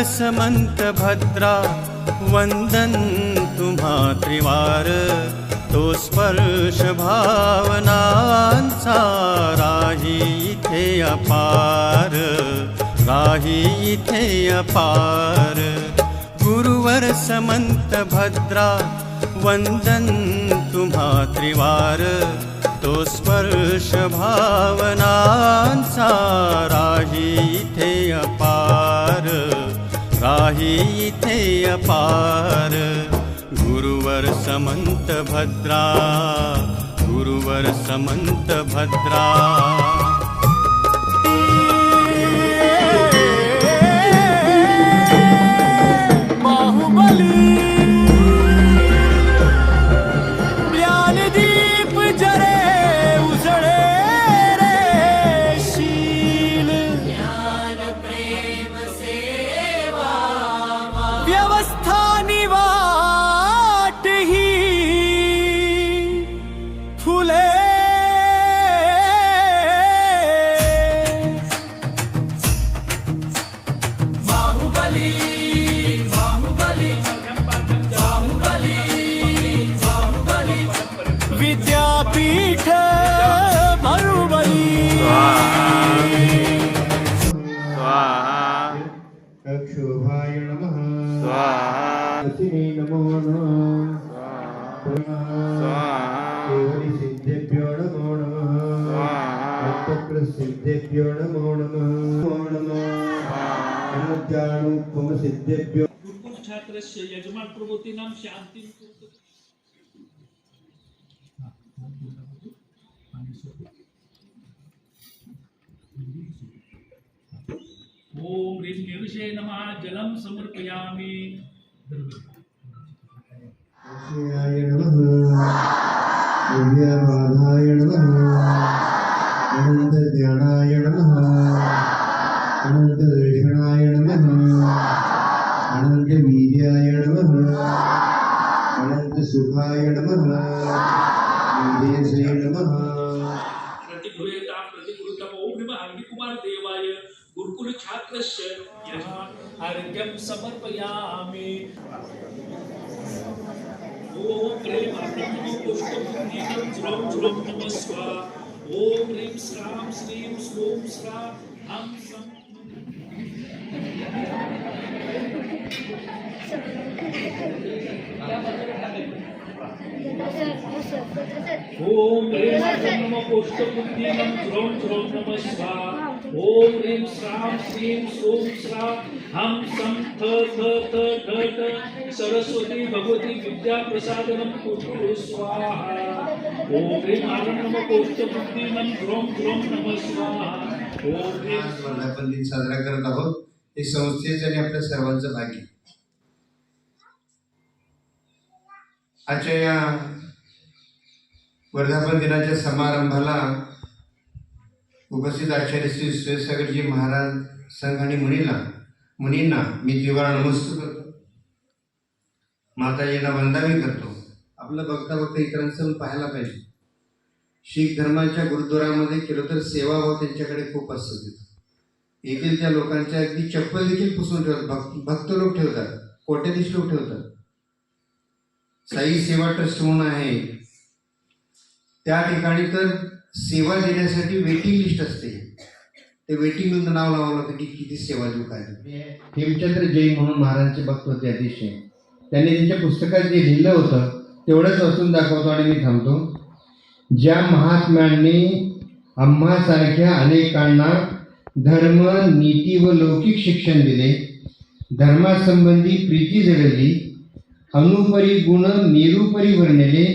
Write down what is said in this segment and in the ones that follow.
समंत भद्रा वंदन तुम्हा त्रिवार, तो स्पर्श भावनांचा राही इथे अपार, राही इथे अपार। गुरुवर समंत भद्रा वंदन तुम्हा त्रिवार, तो स्पर्श भावनांचा राही इथे अपार, राही इथे अपार। गुरुवर समंत भद्रा, गुरुवर समंत भद्रा। विद्यापीठ बाहुबली अक्षोभाय नमः स्वाहा नमो नमः केवली सिद्धेभ्यो नमो नमः प्रसिद्धेभ्यो नमो नमः अनुज्ञानुपम सिद्धेभ्यो। गुरुकुल छात्रस्य यजमान प्रभूतीनां शांति। ओम ह्रीं नीरुषे नमः जलं समर्पयामि। शिवाय नमः दिव्यवाधाय नमः अनंत ध्यानाय नमः अनंत दर्शनाय नमः अनंत वीर्याय नमः अनंत सुखाय नमः विदेशे नमः। प्रतिगुरुता प्रतिगुरुतम ओम नमः अग्निकुमार देवाय गुरुकुल छात्रस्य यजमान अर्घ्यं समर्पयामि। ओम प्रेम आत्मनो पुष्पं ज्रों ज्रों नमः स्वाहा। ओम ह्रीं श्रां श्रीं श्रूं श्रा हम सं। ओम ह्रीं आत्मनो पुष्पं ज्रों ज्रों नमः स्वाहा। ओम ह्रीं श्रां श्रीं श्रूं श्रा हम सं थ थ थ ठ ठ सरस्वती भगवती विद्या प्रसादनं कुरु स्वाहा। ओम ह्रीं आनंदमय कोष्ठबुद्धीनं द्रों द्रों नमः स्वाहा। ओम ह्रीं वर्धापन दिन साजरा करत आहोत। हे संस्थेचे आणि आपल्या सर्वांचं भाग्य। आजच्या या वर्धापन दिनाच्या समारंभाला उपस्थित आचार्य श्री सुरेशसागरजी महाराज संघ आणि मुनींना मी द्विवार नमस्कार करतो, माताजींना वंदना करतो। आपलं बघता बघता इतरांचं पाहायला पाहिजे। शीख धर्माच्या गुरुद्वारामध्ये केलं तर सेवाभाव त्यांच्याकडे खूप असतो। येथील त्या लोकांच्या अगदी चप्पल देखील पुसून ठेवतात, भक्त लोक ठेवतात, कोट्याधीश लोक ठेवतात। साई सेवा ट्रस्ट म्हणून आहे, त्या ठिकाणी तर सेवा देण्यासाठी वेटिंग लिस्ट असते। ते वेटिंग लिस्ट नाव लावावं लागतं की किती सेवा देऊ काय। हेमचंद्र जैन म्हणून महाराजांचे भक्त होते अतिशय। त्यांनी त्यांच्या पुस्तकात जे लिहिलं होतं तेवढंच वाचून दाखवतो आणि मी थांबतो। ज्या महात्म्यांनी आम्हासारख्या अनेकांना धर्म नीती व लौकिक शिक्षण दिले, धर्मासंबंधी प्रीती जगवली, अनुपरी गुण निरुपरी वर्णिले,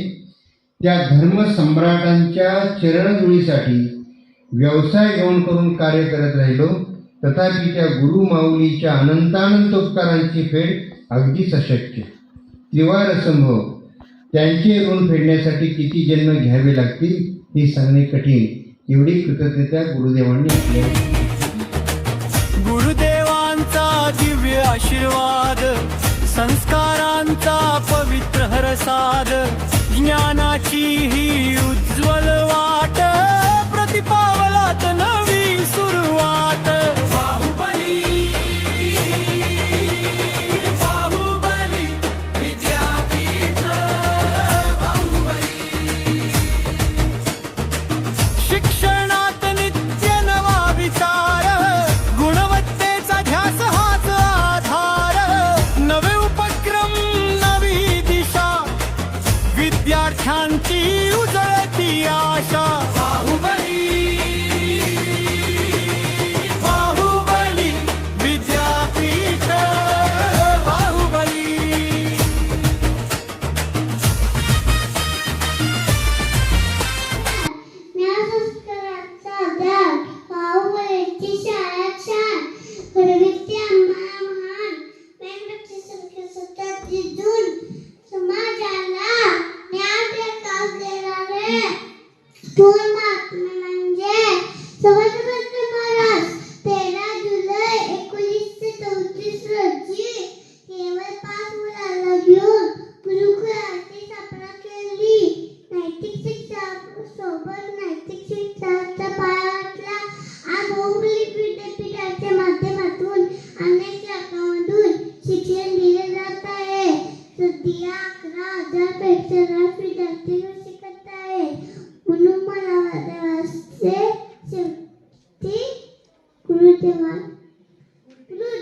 त्या धर्मसम्राटांच्या चरणधुळीसाठी व्यवसाय गौण करून कार्य करत राहिलो, तथापि त्या गुरु माऊलीच्या अनंतानंत उपकारांची फेड अगदीच अशक्य। त्रिवार असंभव। त्यांचे ऋण फेडण्यासाठी किती जन्म घ्यावे लागतील हे सांगणे कठीण। एवढी कृतज्ञता गुरुदेवांनी आपल्या। गुरुदेवांचा दिव्य आशीर्वाद, संस्कारांचा पवित्र हरसाद, ज्ञानाची ही उज्ज्वल वाट, प्रतिपावलात नवी सुरुवात। बाहुबली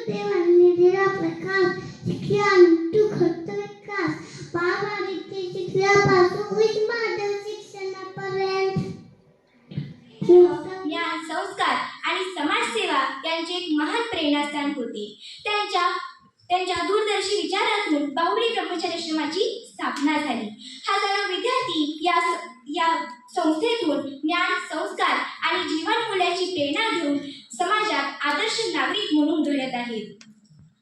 गुरुदेवांनी दिला प्रकाश शिक्षणातून घडतो विकास बाबांचे शिक्षणापासून उच्च शिक्षणापर्यंत ज्ञान संस्कार आणि समाजसेवा यांचे एक महान प्रेरणास्थान होते. त्यांच्या दूरदर्शी विचारातून बाहुली ब्रह्मचर्याश्रमाची स्थापना झाली. हजारो विद्यार्थी या संस्थेतून ज्ञान संस्कार आणि जीवन मूल्याची प्रेरणा घेऊन समाजात आदर्श नागरिक म्हणून घडत आहेत.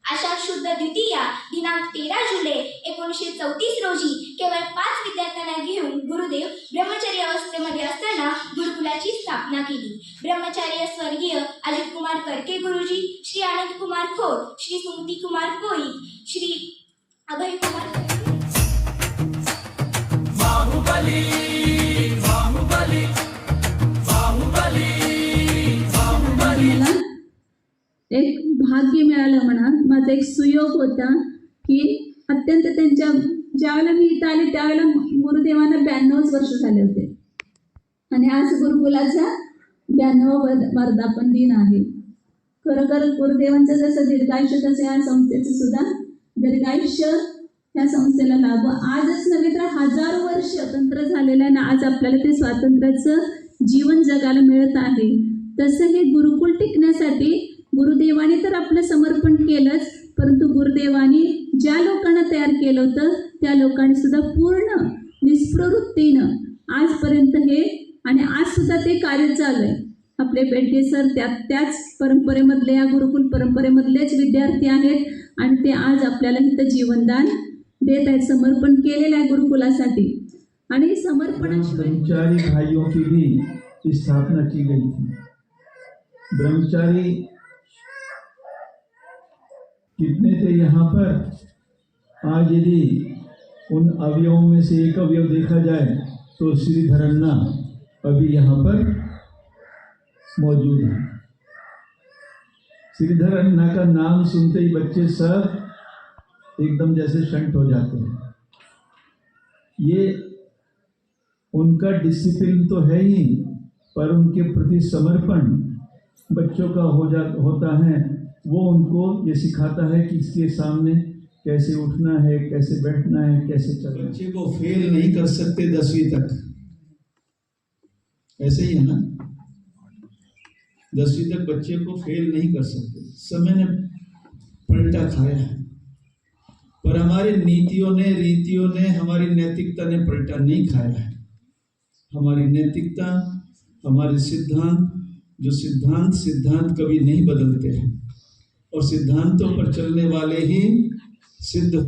आषाढ शुद्ध द्वितीया दिनांक 13 जुलै 1934 रोजी केवळ 5 विद्यार्थ्यांना घेऊन गुरुदेव ब्रह्मचर्य अवस्थेमध्ये असताना गुरुकुलाची स्थापना केली. ब्रह्मचार्य स्वर्गीय अजित कुमार करके गुरुजी, श्री आनंद कुमार खोत, श्री सुमती कुमार कोई, श्री अभय कुमार एक भाग्य मिळालं म्हणा. माझा एक सुयोग होता की अत्यंत त्यांच्या ज्यावेळेला मी इथं आले त्यावेळेला गुरुदेवांना 92 वर्ष झाले होते आणि आज गुरुकुलाचा 92वा वर्धापन दिन आहे. खरोखर गुरुदेवांचं जसं दीर्घायुष्य तसे या संस्थेचं सुद्धा दीर्घायुष्य या संस्थेला लाभो. आजच नव्हे तर हजारो वर्ष स्वतंत्र झालेलं आहे आणि आज आपल्याला ते स्वातंत्र्याचं जीवन जगायला मिळत आहे. तसं हे गुरुकुल टिकण्यासाठी गुरुदेवाने तर आपलं समर्पण केलंच, परंतु गुरुदेवाने ज्या लोकांना तयार केलं होतं त्या लोकांनी सुद्धा पूर्ण निस्प्रवृत्तीनं आजपर्यंत हे आणि आज सुद्धा ते कार्य चालू आहे. आपले पेडके सर त्याच परंपरेमधले या गुरुकुल परंपरेमधलेच विद्यार्थी आहेत आणि ते आज आपल्याला इथं जीवनदान देत आहेत, समर्पण केलेलं आहे गुरुकुलासाठी. आणि समर्पणाशिवाय ब्रह्मचारी भाइयों की भी स्थापना की गई थी. ब्रह्मचारी कितने थे यहाँ पर? आज यदि उन अवयवों में से एक अवयव देखा जाए तो श्रीधरन्ना अभी यहाँ पर मौजूद है. श्रीधरन्ना का नाम सुनते ही बच्चे सब एकदम जैसे शंट हो जाते हैं. ये उनका डिसिप्लिन तो है ही, पर उनके प्रति समर्पण बच्चों का होता है. वो उनको ये सिखाता है कि इसके सामने कैसे उठना है, कैसे बैठना है, कैसे चलना है. बच्चे को फेल नहीं कर सकते 10वीं तक, ऐसे ही है ना. 10वीं तक बच्चे को फेल नहीं कर सकते. समय ने पलटा खाया है, पर हमारी नीतियों ने, रीतियों ने, हमारी नैतिकता ने पलटा नहीं खाया है. हमारी नैतिकता, हमारे सिद्धांत, जो सिद्धांत कभी नहीं बदलते हैं और सिद्धांतों पर चलने वाले ही सिद्ध